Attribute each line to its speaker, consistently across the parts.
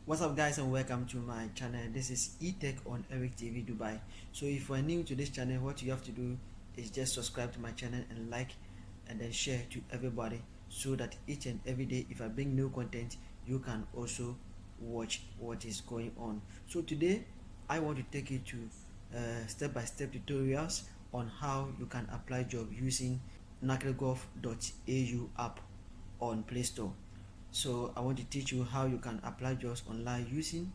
Speaker 1: What's up guys, and welcome to my channel. This is eTech on Eric TV Dubai. So if you are new to this channel, what you have to do is just subscribe to my channel and like and then share to everybody, so that each and every day if I bring new content, you can also watch what is going on. So today I want to take you to step-by-step tutorials on how you can apply job using Naukrigulf.ae app on Play Store. So I want to teach you how you can apply jobs online using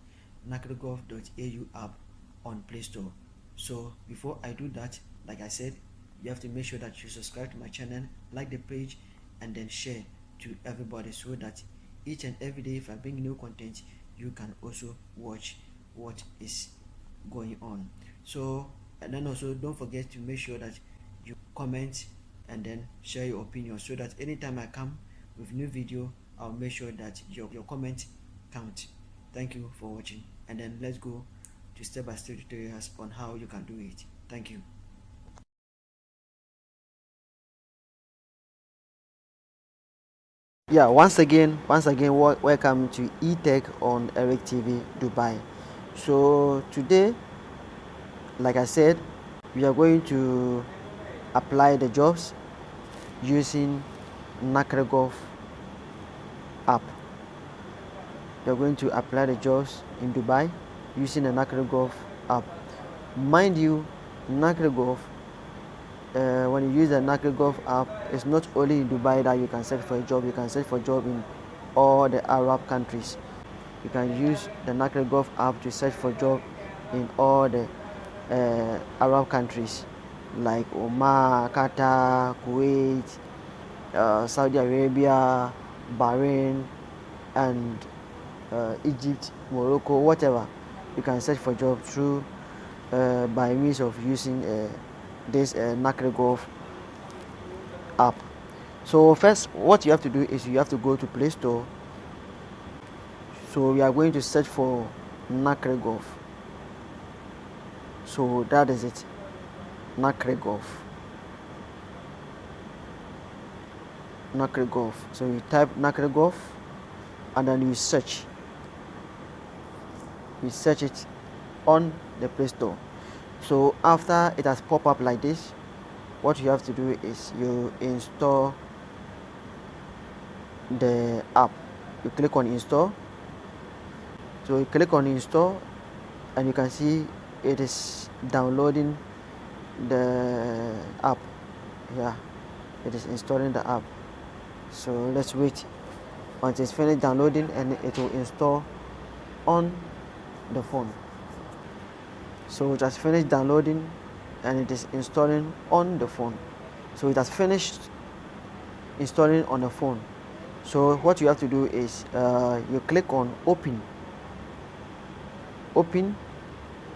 Speaker 1: Naukrigulf.ae app on Play Store. So before I do that, like I said, you have to make sure that you subscribe to my channel, like the page, and then share to everybody, so that each and every day if I bring new content, you can also watch what is going on. So, and then also don't forget to make sure that you comment and then share your opinion, so that anytime I come with new video, I'll make sure that your comment count. Thank you for watching, and then let's go to step-by-step tutorials on how you can do it. Thank you. Yeah, once again, welcome to eTech on Eric TV Dubai. So today, like I said, we are going to apply the jobs using Naukrigulf app. We are going to apply the jobs in Dubai using the Naukrigulf app. Mind you, Naukrigulf, when you use the Naukrigulf app, it's not only in Dubai that you can search for a job. You can search for a job in all the Arab countries. You can use the Naukrigulf app to search for job in all the Arab countries like Oman, Qatar, Kuwait, Saudi Arabia, Bahrain, and Egypt, Morocco, whatever. You can search for job through by means of using this Naukrigulf app. So first, what you have to do is you have to go to Play Store. So we are going to search for Naukrigulf. So that is it, Naukrigulf. Naukrigulf. So you type Naukrigulf and then you search. You search it on the Play Store. So after it has popped up like this, what you have to do is you install the app. You click on install. So you click on install and you can see it is downloading the app. Yeah, it is installing the app. So let's wait until it's finished downloading and it will install on the phone. So it has finished downloading and it is installing on the phone. So it has finished installing on the phone. So what you have to do is you click on open,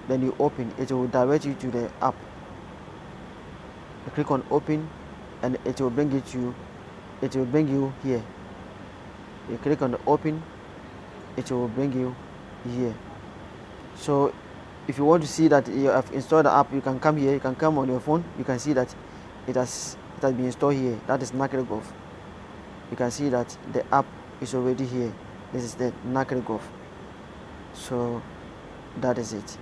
Speaker 1: then you open. It will direct you to the app. You click on open and it will bring you here. You click on the open, it will bring you here. So if you want to see that you have installed the app, you can come here. You can come on your phone. You can see that it has been installed here. That is Naukrigulf. You can see that the app is already here. This is the Naukrigulf. So that is it.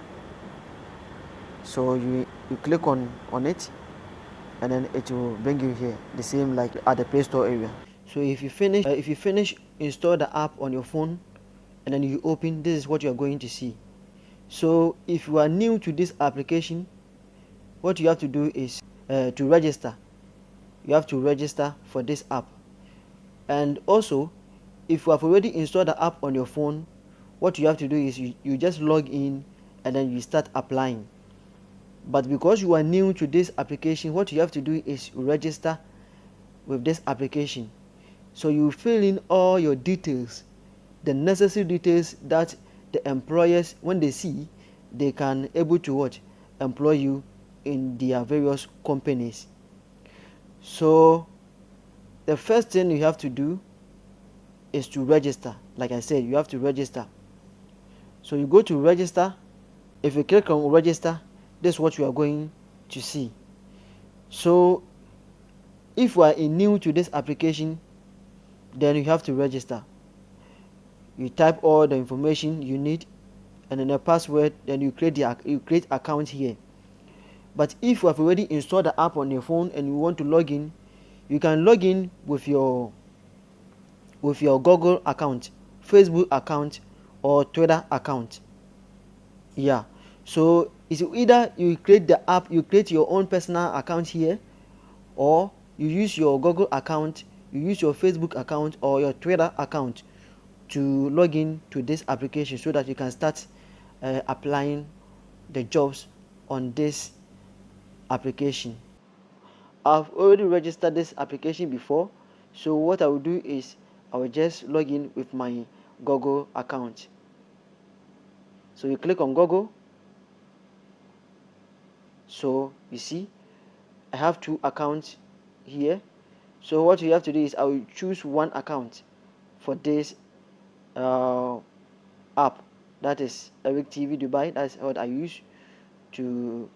Speaker 1: So you click on it and then it will bring you here, the same like at the Play Store area. So if you finish install the app on your phone and then you open, this is what you are going to see. So if you are new to this application, what you have to do is to register. You have to register for this app. And also, if you have already installed the app on your phone, what you have to do is you just log in and then you start applying. But because you are new to this application, what you have to do is register with this application. So you fill in all your details, the necessary details that the employers, when they see, they can able to what employ you in their various companies. So the first thing you have to do is to register. Like I said, you have to register. So you go to register. If you click on register, this is what you are going to see. So if you are new to this application, then you have to register. You type all the information you need, and then a password, then you create account here. But if you have already installed the app on your phone and you want to log in, you can log in with your Google account, Facebook account, or Twitter account. Yeah, so it's either you create the app, you create your own personal account here, or you use your Google account, you use your Facebook account or your Twitter account to log in to this application so that you can start applying the jobs on this application. I've already registered this application before, so what I will do is I will just log in with my Google account. So you click on Google. So you see I have 2 accounts here. So what you have to do is I will choose one account for this app, that is Eric TV Dubai. That's what I use to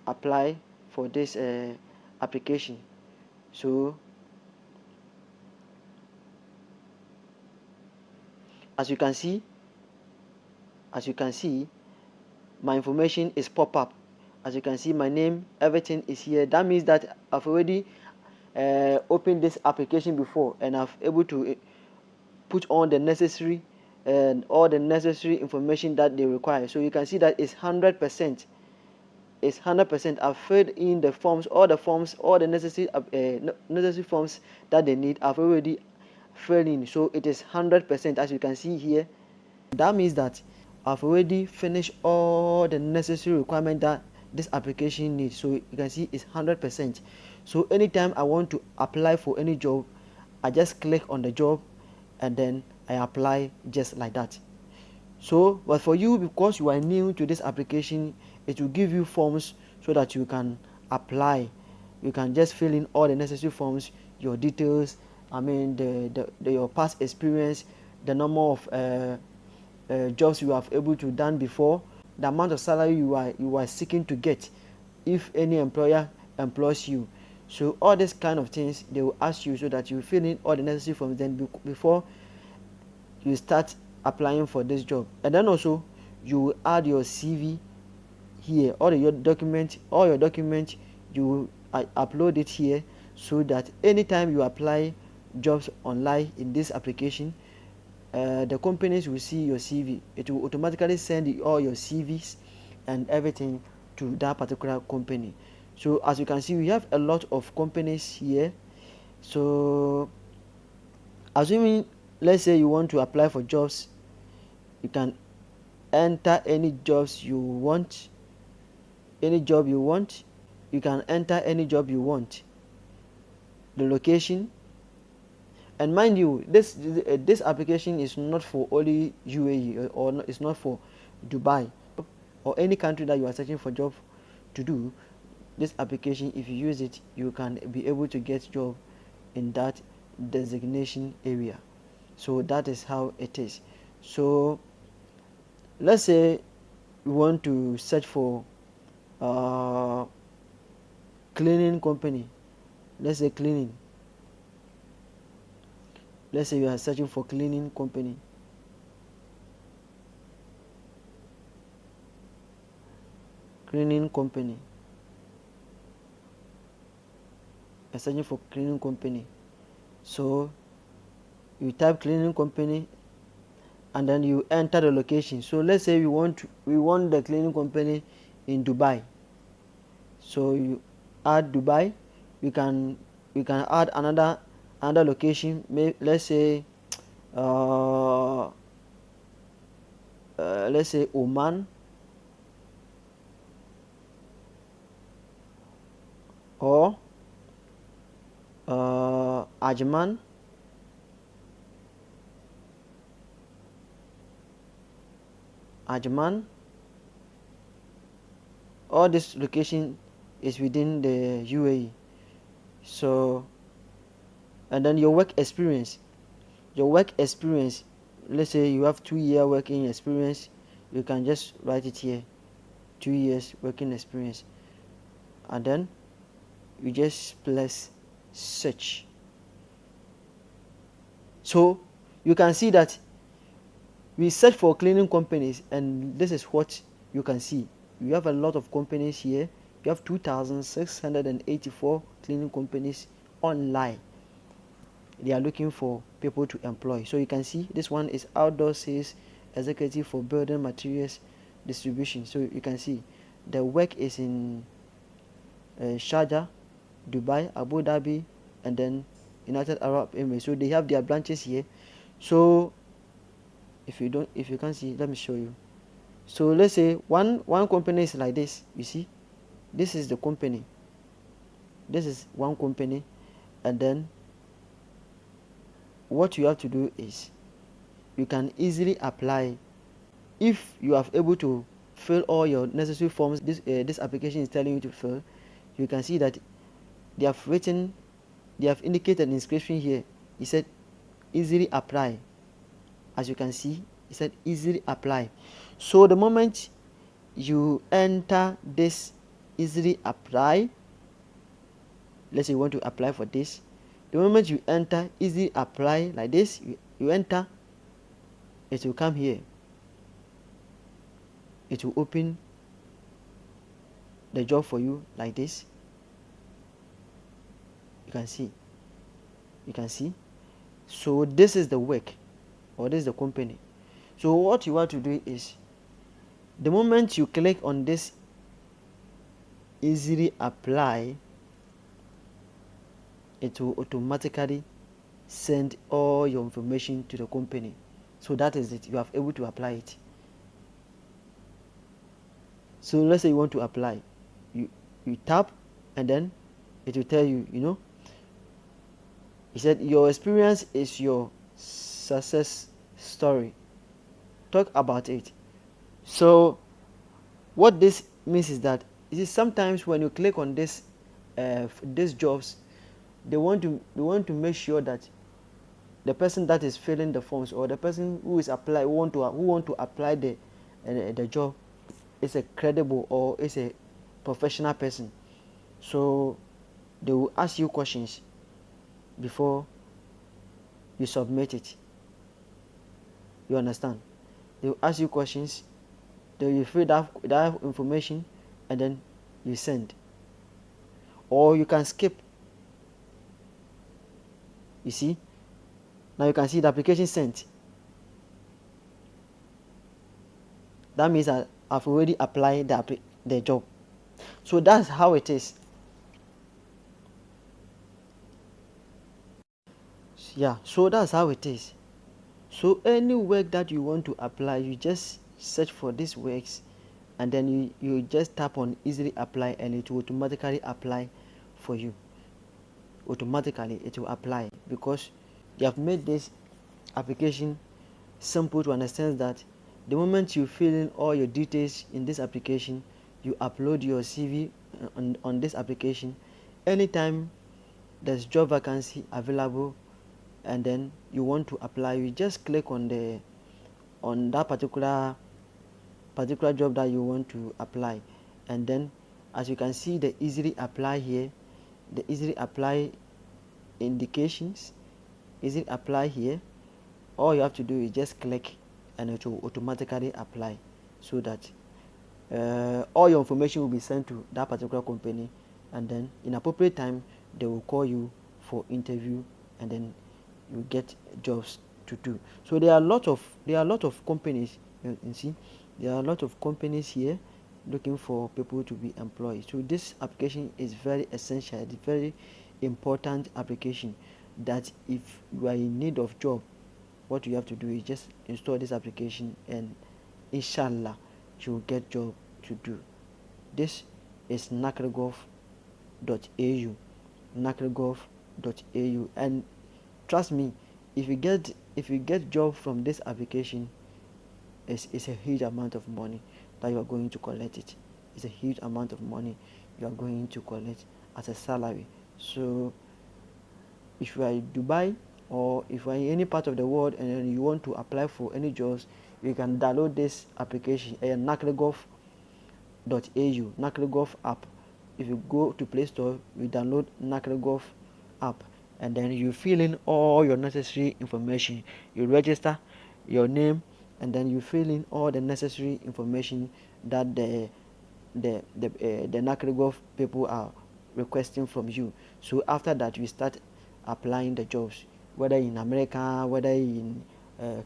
Speaker 1: apply for this application. So as you can see my information is pop up. As you can see, my name, everything is here. That means that I've already opened this application before, and I've able to put on the necessary and all the necessary information that they require. So you can see that it's 100%. It's 100%. I've filled in the forms, all the necessary forms that they need. I've already filled in, so it is 100%. As you can see here, that means that I've already finished all the necessary requirement that this application needs. So you can see it's 100%. So anytime I want to apply for any job, I just click on the job and then I apply just like that. So but for you, because you are new to this application, it will give you forms so that you can apply. You can just fill in all the necessary forms, your details, I mean your past experience, the number of jobs you have able to done before, the amount of salary you are seeking to get if any employer employs you. So all these kind of things they will ask you, so that you fill in all the necessary forms then before you start applying for this job. And then also you will add your CV here, all your document you upload it here, so that anytime you apply jobs online in this application, the companies will see your CV. It will automatically send all your CVs and everything to that particular company. So as you can see, we have a lot of companies here. So assuming, let's say you want to apply for jobs, you can enter any jobs you want, you can enter any job you want, the location. And mind you, this application is not for only UAE, or it's not for Dubai or any country that you are searching for job to do. This application, if you use it, you can be able to get job in that designation area. So that is how it is. So let's say you want to search for cleaning company. Let's say cleaning. Let's say you are searching for cleaning company. Cleaning company. You're searching for cleaning company. So you type cleaning company and then you enter the location. So let's say we want the cleaning company in Dubai. So you add Dubai. We can add another location. Let's say Oman, or Ajman, all this location is within the UAE. So, and then your work experience, let's say you have 2-year working experience, you can just write it here, 2 years working experience, and then you just press search. So you can see that We search for cleaning companies, and this is what you can see. You have a lot of companies here. You have 2,684 cleaning companies online. They are looking for people to employ. So you can see this one is outdoor sales executive for building materials distribution. So you can see the work is in Sharjah, Dubai, Abu Dhabi, and then United Arab Emirates. So they have their branches here. So if you can't see, let me show you. So let's say one company is like this. You see, this is the company. This is one company, and then what you have to do is you can easily apply if you are able to fill all your necessary forms this application is telling you to fill. You can see that they have indicated an inscription here. It said easily apply. As you can see, it said easily apply. So the moment you enter this easily apply, let's say you want to apply for this, the moment you enter easily apply like this, you enter, it will come here. It will open the job for you like this. You can see. So this is the work, or this is the company. So what you want to do is, the moment you click on this easily apply, it will automatically send all your information to the company. So that is it. You are able to apply it. So let's say you want to apply, you tap, and then it will tell you, it said your experience is your success story. Talk about it. So what this means is that sometimes when you click on these jobs, they want to make sure that the person that is filling the forms, or the person who is who want to apply the job, is a credible or is a professional person. So they will ask you questions before you submit it. You understand? They will ask you questions, then you fill that information, and then you send. Or you can skip. You see? Now you can see the application sent. That means that I've already applied the job. So that's how it is. Yeah, so that's how it is. So any work that you want to apply, you just search for these works, and then you just tap on easily apply, and it will automatically apply for you. Automatically it will apply, because you have made this application simple to understand that the moment you fill in all your details in this application, you upload your CV on this application. Anytime there's job vacancy available and then you want to apply, you just click on that particular job that you want to apply, and then as you can see the easily apply here, the easily apply indications, easily apply here. All you have to do is just click and it will automatically apply, so that all your information will be sent to that particular company, and then in appropriate time they will call you for interview, and then you get jobs to do. So there are a lot of companies. You see, there are a lot of companies here looking for people to be employed. So this application is very essential. It's very important application, that if you are in need of job, what you have to do is just install this application, and inshallah you will get job to do. This is Naukrigulf.ae. Naukrigulf.ae. And trust me, if you get job from this application, it's a huge amount of money that you are going to collect it. It's a huge amount of money you are going to collect as a salary. So if you are in Dubai, or if you are in any part of the world and you want to apply for any jobs, you can download this application, Naukrigulf.ae, Naukrigulf app. If you go to Play Store, you download Naukrigulf app, and then you fill in all your necessary information. You register your name, and then you fill in all the necessary information that the Naukrigulf people are requesting from you. So after that, you start applying the jobs, whether in America, whether in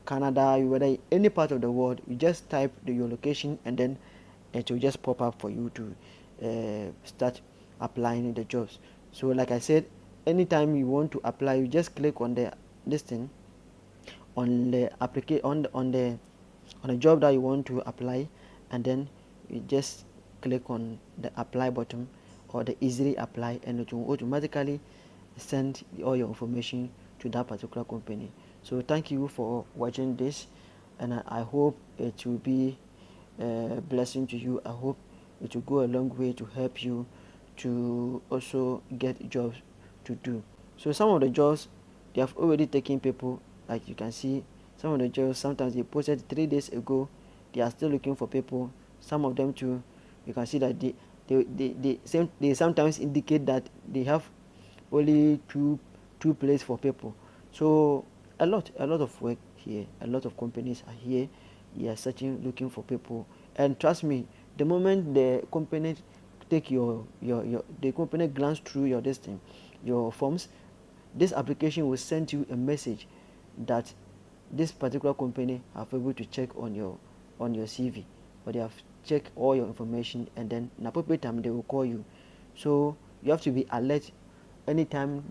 Speaker 1: Canada, whether in any part of the world. You just type your location, and then it will just pop up for you to start applying the jobs. So like I said, anytime you want to apply, you just click on the this thing, on the on the job that you want to apply, and then you just click on the apply button or the easily apply, and it will automatically send all your information to that particular company. So thank you for watching this, and I hope it will be a blessing to you. I hope it will go a long way to help you to also get jobs to do. So some of the jobs, they have already taken people, like you can see. Some of the jobs, sometimes they posted 3 days ago, they are still looking for people. Some of them too, you can see that they sometimes indicate that they have only two places for people. So a lot of work here, a lot of companies are here. They are searching, looking for people, and trust me, the moment the company take your the company glance through your destiny, your forms, this application will send you a message that this particular company have able to check on your CV, or they have checked all your information, and then in appropriate time they will call you. So you have to be alert anytime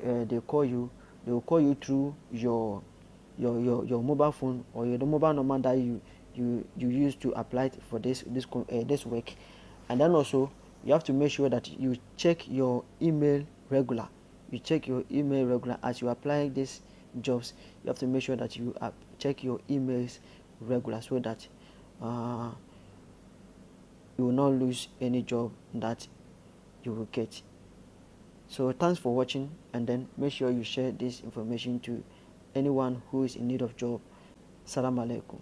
Speaker 1: they call you. They will call you through your mobile phone, or your mobile number that you use to apply for this work. And then also you have to make sure that you check your email regular. You check your email regular as you apply these jobs. You have to make sure that you check your emails regular, so that you will not lose any job that you will get. So thanks for watching, and then make sure you share this information to anyone who is in need of job. Salam alaikum.